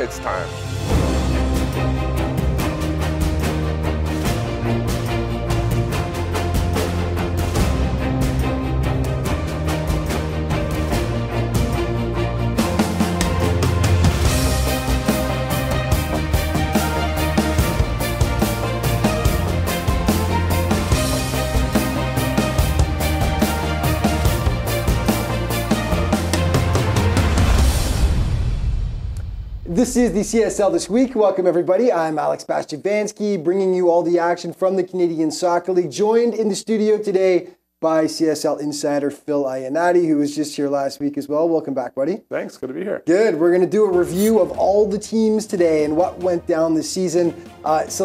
it's time. This is the CSL This Week. Welcome, everybody. I'm Alex Bastiavansky, bringing you all the action from the Canadian Soccer League. Joined in the studio today by CSL insider Phil Iannotti, who was just here last week as well. Welcome back, buddy. Thanks. Good to be here. Good. We're going to do a review of all the teams today and what went down this season. Let's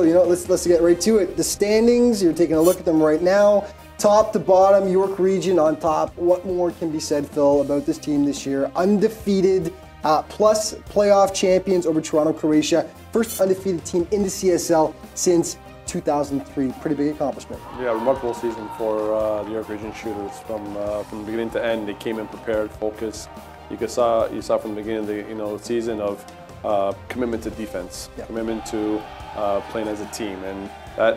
get right to it. The standings, you're taking a look at them right now. Top to bottom, York Region on top. What more can be said, Phil, about this team this year? Undefeated. Plus playoff champions over Toronto, Croatia. First undefeated team in the CSL since 2003. Pretty big accomplishment. Yeah, remarkable season for the York Region shooters. From beginning to end, they came in prepared, focused. You saw from the beginning of the season of commitment to defense, commitment to playing as a team, and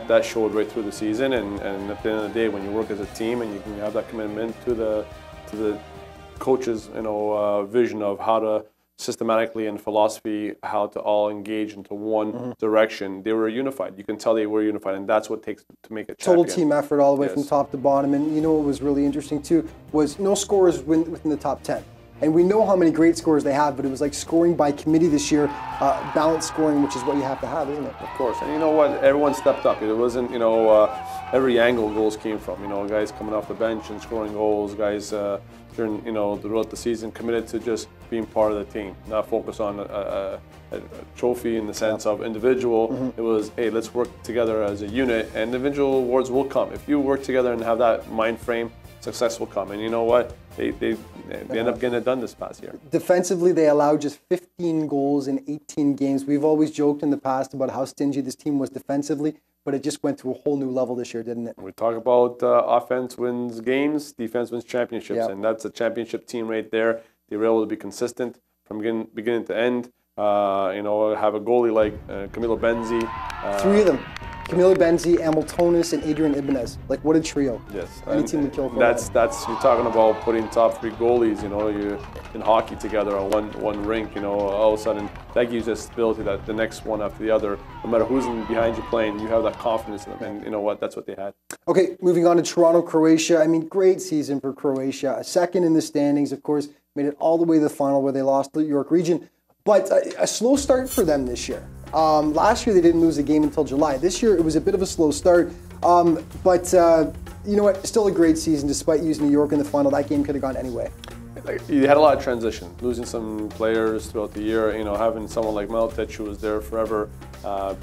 that showed right through the season. And at the end of the day, when you work as a team and you can have that commitment to the coach's vision of how to systematically and philosophy, how to all engage into one direction. They were unified. You can tell they were unified, and that's what it takes to make a champion. Total team effort all the way from top to bottom. And you know what was really interesting too was no scorers within the top 10. And we know how many great scorers they have, but it was like scoring by committee this year, balanced scoring, which is what you have to have, isn't it? Of course. And you know what? Everyone stepped up. It wasn't, every angle goals came from. Guys coming off the bench and scoring goals, guys throughout the season committed to just being part of the team, not focus on a trophy in the sense of individual. It was, hey, let's work together as a unit, and individual awards will come. If you work together and have that mind frame, success will come. And you know what? They end up getting it done this past year. Defensively, they allowed just 15 goals in 18 games. We've always joked in the past about how stingy this team was defensively, but it just went to a whole new level this year, didn't it? We talk about offense wins games, defense wins championships, and that's a championship team right there. They were able to be consistent from beginning to end. Have a goalie like Camilo Benzi. Three of them. Camilo Benzi, Amiltonis, and Adrian Ibanez. Like, what a trio. Yes. Any team would kill for that. You're talking about putting top three goalies, you in hockey together on one rink, all of a sudden that gives you stability that the next one after the other, no matter who's behind you playing, you have that confidence in them. And you know what? That's what they had. Okay, moving on to Toronto, Croatia. I mean, great season for Croatia. A second in the standings, of course, made it all the way to the final where they lost the York Region. But a slow start for them this year. Last year they didn't lose a game until July. This year it was a bit of a slow start, but you know what? Still a great season despite using New York in the final. That game could have gone anyway. You had a lot of transition, losing some players throughout the year. Having someone like Meltic who was there forever,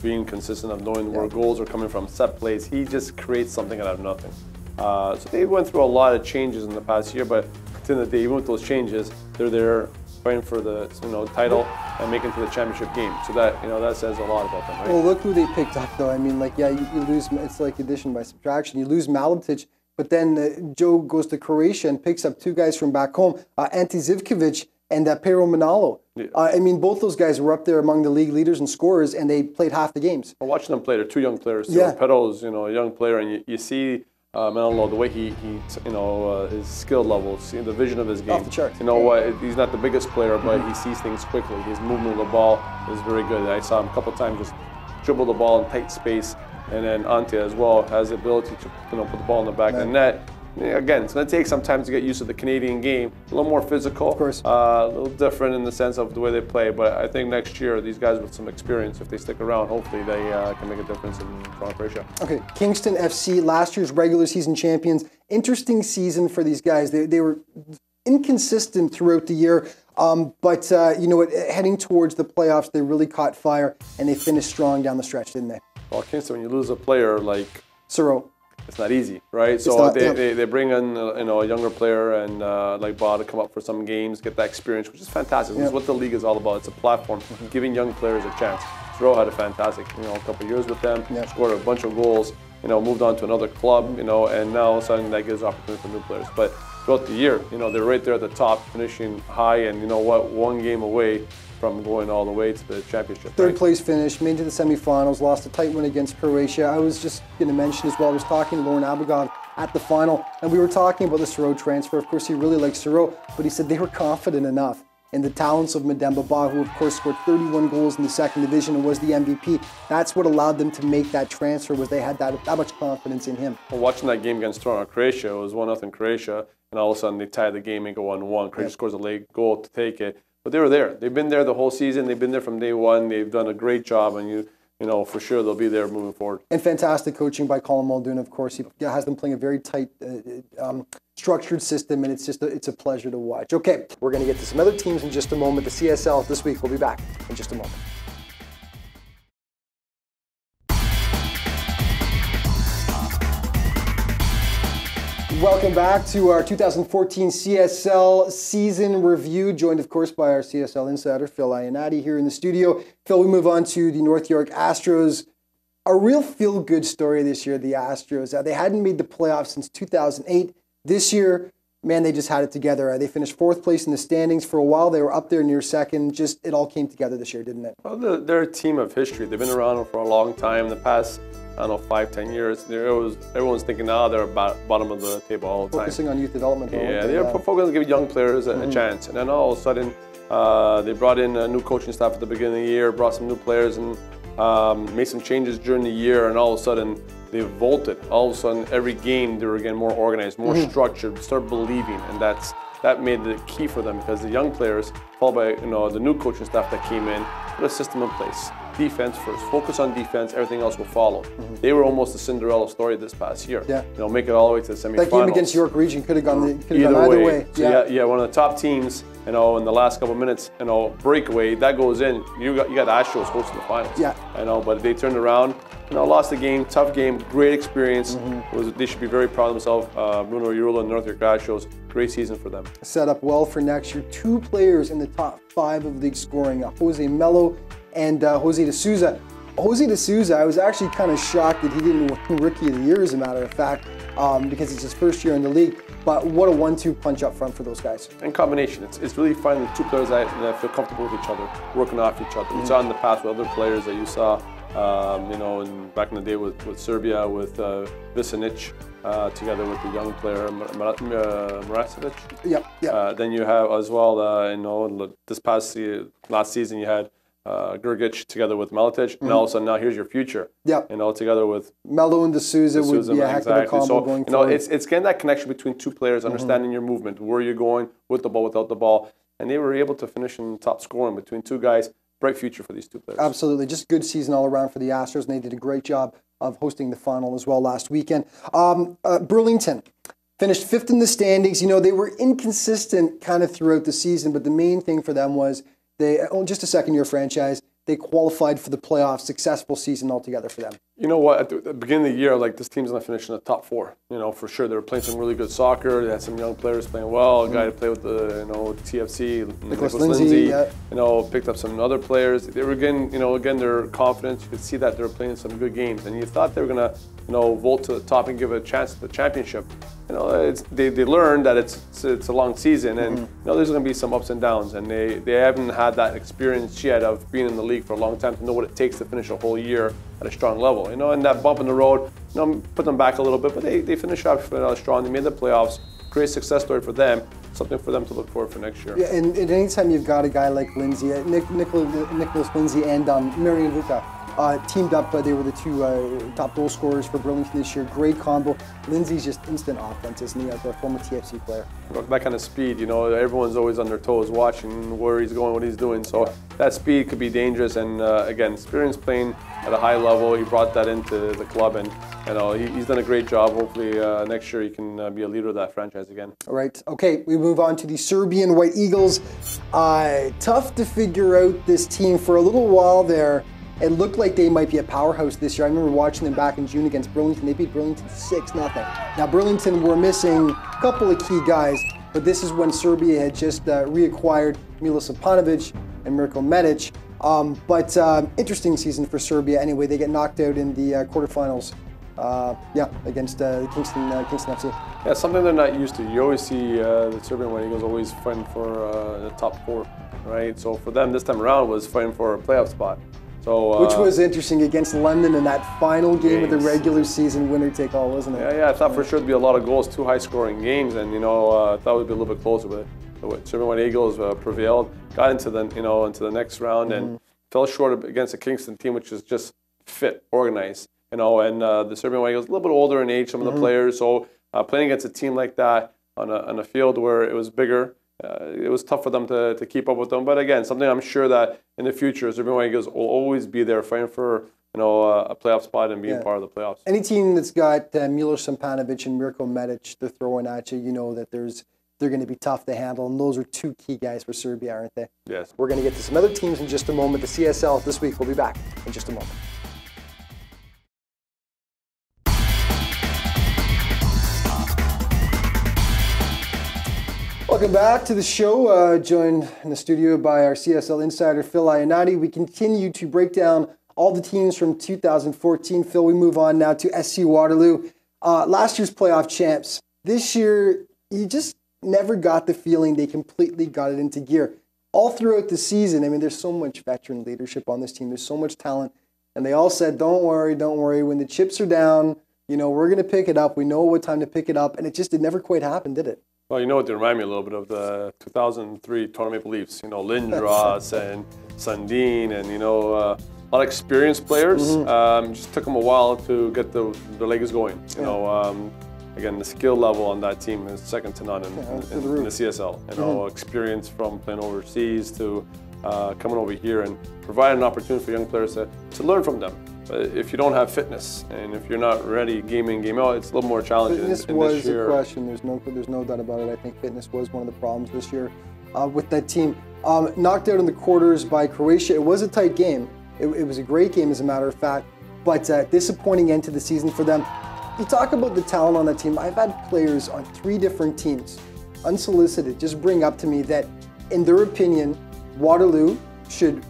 being consistent of knowing where goals are coming from, set plays. He just creates something out of nothing. So they went through a lot of changes in the past year, but at the end of the day, even with those changes, they're there fighting for the title and making it to the championship game. So that that says a lot about them, right? Well, look who they picked up, though. I mean, you lose. It's like addition by subtraction. You lose Maletic, but then Joe goes to Croatia and picks up two guys from back home, Ante Zivkovic and Pero Manalo. Yeah. I mean, both those guys were up there among the league leaders and scorers, and they played half the games. Well, watching them play, they're two young players. Yeah. Pero's a young player, and you see. Manolo, the way he his skill levels, the vision of his game. Off the chart. He's not the biggest player, but he sees things quickly. His movement of the ball is very good. I saw him a couple of times just dribble the ball in tight space, and then Ante as well has the ability to put the ball in the back of the net. Again, it's going to take some time to get used to the Canadian game. A little more physical, of course. A little different in the sense of the way they play. But I think next year, these guys with some experience, if they stick around, hopefully they can make a difference in Toronto, Croatia. Okay, Kingston FC, last year's regular season champions. Interesting season for these guys. They were inconsistent throughout the year, but heading towards the playoffs, they really caught fire and they finished strong down the stretch, didn't they? Well, Kingston, when you lose a player like Soro, it's not easy, right? So they bring in a younger player and like Ba to come up for some games, get that experience, which is fantastic. This is what the league is all about. It's a platform, giving young players a chance. Soro had a fantastic, a couple of years with them, scored a bunch of goals, moved on to another club, and now all of a sudden that gives opportunity for new players. But throughout the year. You know, they're right there at the top, finishing high, and you know what, one game away from going all the way to the championship. Third place finish, made it to the semifinals, lost a tight win against Croatia. I was just going to mention as well, I was talking to Lauren Abogov at the final, and we were talking about the Soro transfer. Of course, he really likes Soro, but he said they were confident enough in the talents of Mademba Ba, who of course scored 31 goals in the second division and was the MVP. That's what allowed them to make that transfer, was they had that much confidence in him. Well, watching that game against Toronto, Croatia, it was 1-0 Croatia, and all of a sudden they tied the game and go 1-1. Croatia scores a late goal to take it. But they were there. They've been there the whole season. They've been there from day one. They've done a great job, and you know, for sure they'll be there moving forward. And fantastic coaching by Colin Muldoon, of course. He has them playing a very tight, structured system, and it's a pleasure to watch. Okay, we're going to get to some other teams in just a moment. The CSL this week. We'll be back in just a moment. Welcome back to our 2014 CSL season review, joined of course by our CSL insider, Phil Iannotti, here in the studio. Phil, we move on to the North York Astros. A real feel-good story this year, the Astros. They hadn't made the playoffs since 2008. This year, man, they just had it together. They finished 4th place in the standings. For a while, they were up there near second. Just, it all came together this year, didn't it? Well, they're a team of history. They've been around for a long time. The past, I don't know, 5-10 years, everyone's thinking, they're about bottom of the table all the time. Focusing on youth development. Yeah, they're focusing on giving young players a chance. And then all of a sudden, they brought in a new coaching staff at the beginning of the year, brought some new players, and made some changes during the year, and all of a sudden, they vaulted. All of a sudden, every game, they were getting more organized, more structured, start believing, and that made the key for them, because the young players, followed by the new coaching staff that came in, put a system in place. Defense first, focus on defense, everything else will follow. They were almost the Cinderella story this past year. Yeah. Make it all the way to the semifinals. That game against York Region could have gone either way. So yeah, one of the top teams, in the last couple of minutes, breakaway, that goes in. You got Astros hosting the finals. Yeah. But they turned around, lost the game, tough game, great experience. They should be very proud of themselves. Bruno Urula and North York Astros, great season for them. Set up well for next year. 2 players in the top 5 of league scoring, Jose Melo and Jose de Souza. Jose de Souza, I was actually kind of shocked that he didn't win Rookie of the Year, as a matter of fact, because it's his first year in the league. But what a 1-2 punch up front for those guys. And combination, it's really finding 2 players that feel comfortable with each other, working off each other. We saw in the past with other players that you saw, back in the day with Serbia, with Visanic, together with the young player Maracevic. Yep. Then you have as well, last season you had Grgic together with Maletic, and all of a sudden now here's your future. Yeah. Together with Melo and de Souza would be a heck of a combo going forward. It's getting that connection between 2 players, understanding your movement, where you're going with the ball, without the ball, and they were able to finish in top scoring between 2 guys. Bright future for these 2 players. Absolutely, just good season all around for the Astros, and they did a great job of hosting the final as well last weekend. Burlington finished 5th in the standings. They were inconsistent kind of throughout the season, but the main thing for them was they own just a second-year franchise. They qualified for the playoffs. Successful season altogether for them. You know what? At the beginning of the year, this team's not finishing in the top 4. For sure. They were playing some really good soccer. They had some young players playing well. A guy to play with the TFC, Nicholas Lindsay. Yeah. Picked up some other players. They were getting, again, their confidence. You could see that they were playing some good games, and you thought they were gonna, vault to the top and give a chance at the championship. They learned that it's a long season, and there's going to be some ups and downs, and they haven't had that experience yet of being in the league for a long time to know what it takes to finish a whole year at a strong level. And that bump in the road, put them back a little bit, but they finished up strong. They made the playoffs. Great success story for them. Something for them to look forward for next year. Yeah, and anytime you've got a guy like Lindsay, Nicholas Lindsay and Marian Luca, teamed up, they were the 2 top goal scorers for Burlington this year. Great combo. Lindsay's just instant offense, isn't he? A former TFC player. That kind of speed, everyone's always on their toes watching where he's going, what he's doing. So that speed could be dangerous. And again, experience playing at a high level. He brought that into the club, and he's done a great job. Hopefully next year he can be a leader of that franchise again. All right. Okay, we move on to the Serbian White Eagles. Tough to figure out this team for a little while there. It looked like they might be a powerhouse this year. I remember watching them back in June against Burlington. They beat Burlington 6-0. Now, Burlington were missing a couple of key guys, but this is when Serbia had just reacquired Milos Apanovic and Mirko Medic. But interesting season for Serbia anyway. They get knocked out in the quarterfinals against the Kingston FC. Yeah, something they're not used to. You always see the Serbian White Eagles always fighting for the top 4, right? So for them this time around was fighting for a playoff spot. So which was interesting against London in that final game of the regular season, winner take all, wasn't it? Yeah, I thought for sure there'd be a lot of goals, 2 high-scoring games, and I thought it would be a little bit closer. But the Serbian White Eagles prevailed, got into the into the next round, and fell short against a Kingston team which is just fit, organized. And the Serbian White Eagles a little bit older in age, some of the players. So playing against a team like that on a field where it was bigger, it was tough for them to keep up with them. But again, something I'm sure that in the future, Serbian White Eagles will always be there fighting for a playoff spot and being part of the playoffs. Any team that's got Milos Sampanovic and Mirko Medic to throw in at you, you know that they're going to be tough to handle, and those are 2 key guys for Serbia, aren't they? Yes. We're going to get to some other teams in just a moment. The CSL this week. We'll be back in just a moment. Welcome back to the show. Joined in the studio by our CSL insider, Phil Iannotti. We continue to break down all the teams from 2014. Phil, we move on now to SC Waterloo. Last year's playoff champs. This year, you just never got the feeling they completely got it into gear. All throughout the season, I mean, there's so much veteran leadership on this team. There's so much talent. And they all said, don't worry, don't worry. When the chips are down, we're going to pick it up. We know what time to pick it up. And it never quite happened, did it? Well, you know what, they remind me a little bit of the 2003 Toronto Maple Leafs. Lindros and Sundin and, a lot of experienced players. Just took them a while to get the legs going. Again, the skill level on that team is second to none in the CSL. Experience from playing overseas to coming over here and providing an opportunity for young players to learn from them. But if you don't have fitness and if you're not ready game in, game out, it's a little more challenging. Fitness was a question. There's no doubt about it. I think fitness was one of the problems this year with that team. Knocked out in the quarters by Croatia. It was a tight game. It was a great game, as a matter of fact, but disappointing end to the season for them. You talk about the talent on that team. I've had players on 3 different teams, unsolicited, just bring up to me that, in their opinion, Waterloo should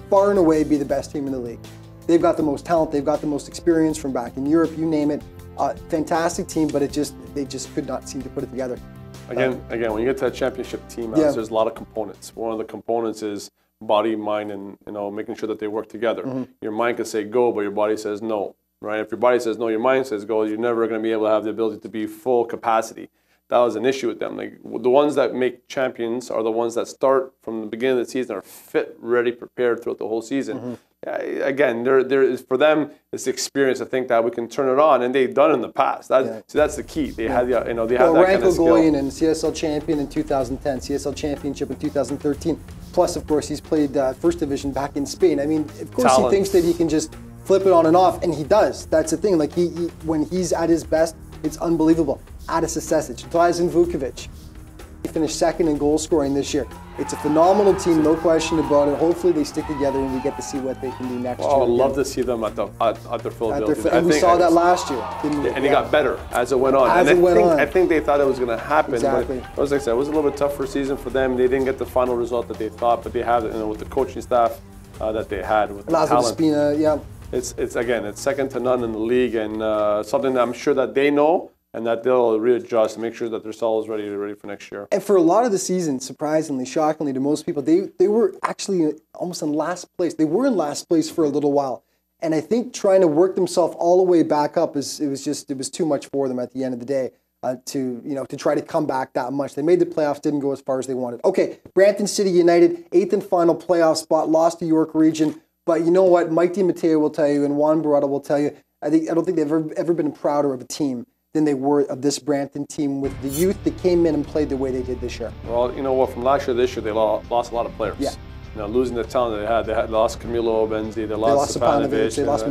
far and away be the best team in the league. They've got the most talent, they've got the most experience from back in Europe, you name it. Fantastic team, but they just could not seem to put it together. Again, when you get to that championship team, there's a lot of components. One of the components is body, mind, and making sure that they work together. Your mind can say go, but your body says no. Right? If your body says no, your mind says go, you're never going to be able to have the ability to be full capacity. That was an issue with them. Like, the ones that make champions are the ones that start from the beginning of the season, are fit, ready, prepared throughout the whole season. Again, there is, for them, it's the experience to think that we can turn it on, and they've done it in the past. See, that's the key. They had they have that kind of skill. Goyen and CSL champion in 2010, CSL championship in 2013. Plus, of course, he's played first division back in Spain. I mean, of course, he thinks that he can just flip it on and off, and he does. That's the thing. Like he when he's at his best, it's unbelievable. Adis Asesic, Dlazin Vukovic, he finished second in goal scoring this year. It's a phenomenal team, no question about it. Hopefully they stick together and we get to see what they can do next year. I'd love to see them at their full ability. And we saw that last year, didn't we? And it got better as it went on. I think they thought it was going to happen. Exactly. But as I said, it was a little bit tougher season for them. They didn't get the final result that they thought, but they have it with the coaching staff that they had with the talent. Spina, yeah. It's second to none in the league, and something that I'm sure that they know, and that they'll readjust and make sure that their cell is ready for next year. And for a lot of the season, surprisingly, shockingly to most people, they were actually almost in last place. They were in last place for a little while, and I think trying to work themselves all the way back up it was too much for them at the end of the day to try to come back that much. They made the playoffs, didn't go as far as they wanted. Okay, Brampton City United, 8th and final playoff spot, lost to York Region. But you know what? Mike DiMatteo will tell you, and Juan Barata will tell you, I don't think they've ever been prouder of a team than they were of this Brampton team with the youth that came in and played the way they did this year. Well, you know what? From last year to this year, they lost a lot of players. Yeah. Losing the talent they had lost Camilo Benzi, they lost Stepanovic, they lost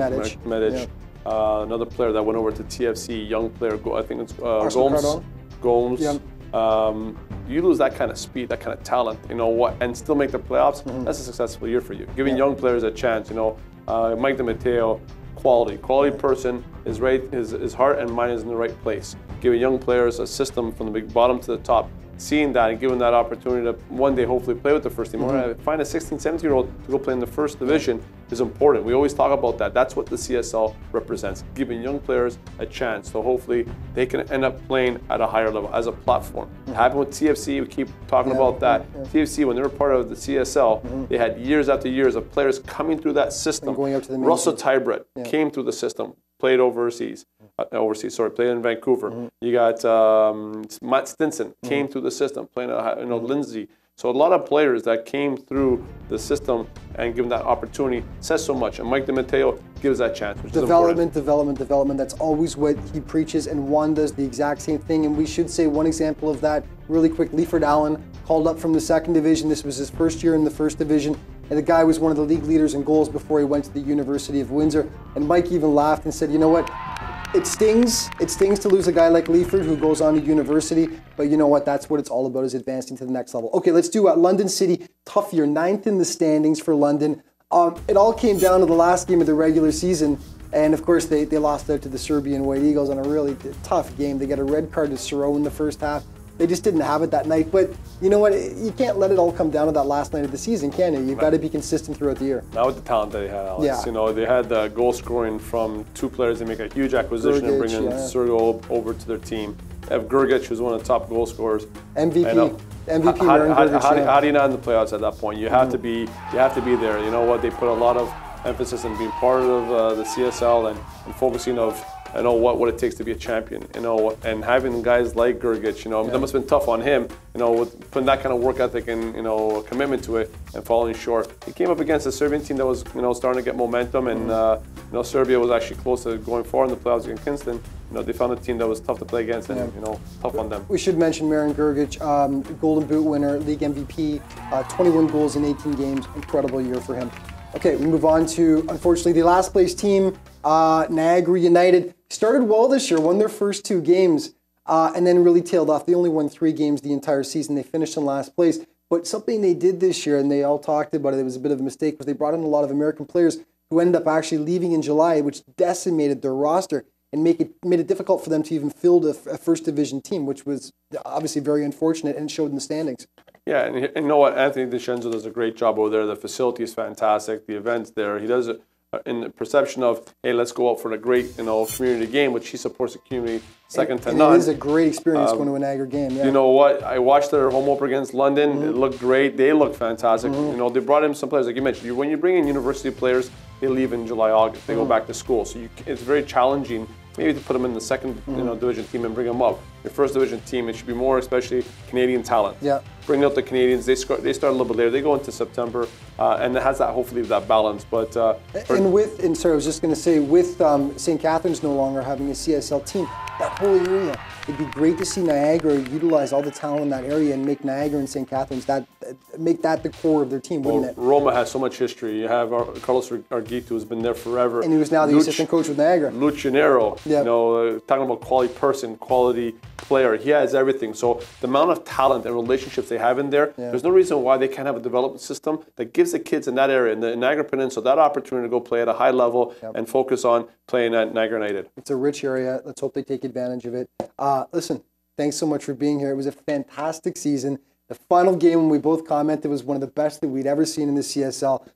Medic. Another player that went over to TFC, young player, I think it's Gomes. Yeah. You lose that kind of speed, that kind of talent, and still make the playoffs. That's a successful year for you. Giving young players a chance, Mike DiMatteo, quality person, his heart and mind is in the right place. Giving young players a system from the bottom to the top, seeing that and giving that opportunity to one day hopefully play with the first team, or find a 16, 17-year-old to go play in the first division is important. We always talk about that. That's what the CSL represents, giving young players a chance. So hopefully they can end up playing at a higher level as a platform. Happened with TFC, we keep talking about that. TFC, when they were part of the CSL, they had years after years of players coming through that system. And going up to the main Russell team. Tybret came through the system, played overseas. Played in Vancouver. You got Matt Stinson came through the system, playing at Lindsay. So a lot of players that came through the system and given that opportunity says so much. And Mike DiMatteo gives that chance, which is important. Development. That's always what he preaches, and Juan does the exact same thing. And we should say one example of that really quick. Leiford Allen called up from the second division. This was his first year in the first division. And the guy was one of the league leaders in goals before he went to the University of Windsor. And Mike even laughed and said, you know what? It stings to lose a guy like Leiford who goes on to university, but you know what? That's what it's all about, is advancing to the next level. Okay, let's do London City. Tough year, 9th in the standings for London. It all came down to the last game of the regular season, and of course they lost out to the Serbian White Eagles on a really tough game. They got a red card to Soro in the first half. They just didn't have it that night, but you know what? You can't let it all come down to that last night of the season, can you? You've got to be consistent throughout the year. Not with the talent that they had, Alex. Yeah. You know, they had goal scoring from two players. They make a huge acquisition and bring in Sergo over to their team. They have Grgic, who's one of the top goal scorers. MVP. How do you not in the playoffs at that point? You have to be. You have to be there. You know what? They put a lot of emphasis on being part of the CSL and focusing of. I know what it takes to be a champion, you know, and having guys like Grgic, you know, that must have been tough on him, you know, with putting that kind of work ethic and, you know, commitment to it and falling short. He came up against a Serbian team that was, you know, starting to get momentum, and, you know, Serbia was actually close to going far in the playoffs against Kingston. You know, they found a team that was tough to play against and, you know, tough on them. We should mention Marin Grgic, Golden Boot winner, league MVP, 21 goals in 18 games, incredible year for him. Okay, we move on to, unfortunately, the last place team, Niagara United. Started well this year, won their first 2 games, and then really tailed off. They only won 3 games the entire season. They finished in last place. But something they did this year, and they all talked about it, it was a bit of a mistake, was they brought in a lot of American players who ended up actually leaving in July, which decimated their roster and made it difficult for them to even field a first division team, which was obviously very unfortunate, and it showed in the standings. Yeah, and you know what? Anthony DiCenzo does a great job over there. The facility is fantastic. The events there, he does it in the perception of, hey, let's go out for the great, you know, community game, which he supports the community second to none. It is a great experience going to a Niagara game. Yeah. You know what? I watched their home opener against London. It looked great. They looked fantastic. You know, they brought in some players, like you mentioned. When you bring in university players, they leave in July, August. They go back to school. So it's very challenging maybe to put them in the second division team and bring them up. Your first division team, it should be more especially Canadian talent. Yeah. Bring out the Canadians. They start a little bit later. They go into September, and it has that hopefully that balance. But sorry, I was just going to say, with St. Catharines no longer having a CSL team, that whole area, it'd be great to see Niagara utilize all the talent in that area and make Niagara and St. Catharines make that the core of their team, wouldn't it? Roma has so much history. You have Carlos Arguito, who's been there forever, and he was now the assistant coach with Niagara. Lucianero, you know, talking about quality person, quality player. He has everything. So the amount of talent and relationships they have in there, there's no reason why they can't have a development system that gives the kids in that area, in the Niagara Peninsula, that opportunity to go play at a high level and focus on playing at Niagara United. It's a rich area. Let's hope they take advantage of it. Listen, thanks so much for being here. It was a fantastic season. The final game, when we both commented, was one of the best that we'd ever seen in the CSL.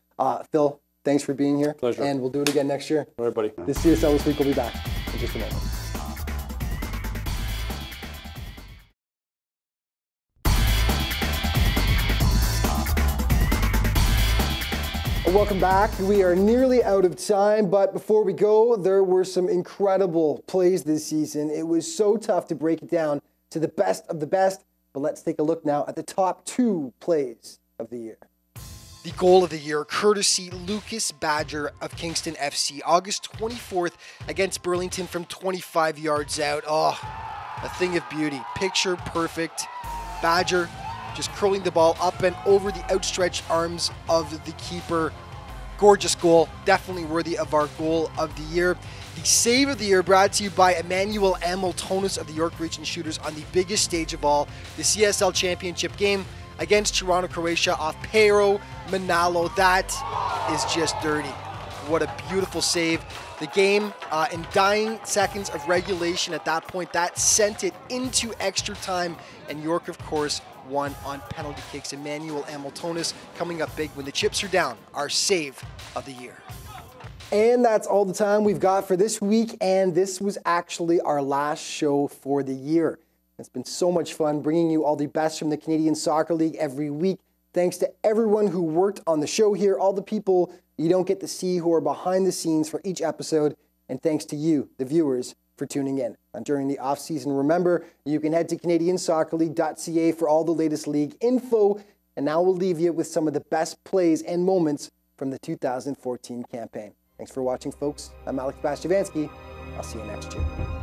Phil, thanks for being here. Pleasure. And we'll do it again next year. All right, buddy. The CSL This Week will be back in just a moment. Welcome back. We are nearly out of time, but before we go, there were some incredible plays this season. It was so tough to break it down to the best of the best, but let's take a look now at the top 2 plays of the year. The goal of the year, courtesy Lucas Badger of Kingston FC, August 24th against Burlington from 25 yards out. Oh, a thing of beauty. Picture perfect. Badger just curling the ball up and over the outstretched arms of the keeper. Gorgeous goal, definitely worthy of our goal of the year. The save of the year brought to you by Emmanuel Amiltonis of the York Region Shooters on the biggest stage of all, the CSL Championship game against Toronto, Croatia off Pero Manalo. That is just dirty. what a beautiful save. The game in dying seconds of regulation at that point, that sent it into extra time. And York, of course, won on penalty kicks. Emmanuel Hamiltonis coming up big when the chips are down, our save of the year. And that's all the time we've got for this week, and this was actually our last show for the year. It's been so much fun bringing you all the best from the Canadian Soccer League every week. Thanks to everyone who worked on the show here, all the people you don't get to see who are behind the scenes for each episode, and thanks to you, the viewers, for tuning in. And during the off-season, remember, you can head to CanadianSoccerLeague.ca for all the latest league info, and now we'll leave you with some of the best plays and moments from the 2014 campaign. Thanks for watching, folks. I'm Alex Bastiavansky. I'll see you next year.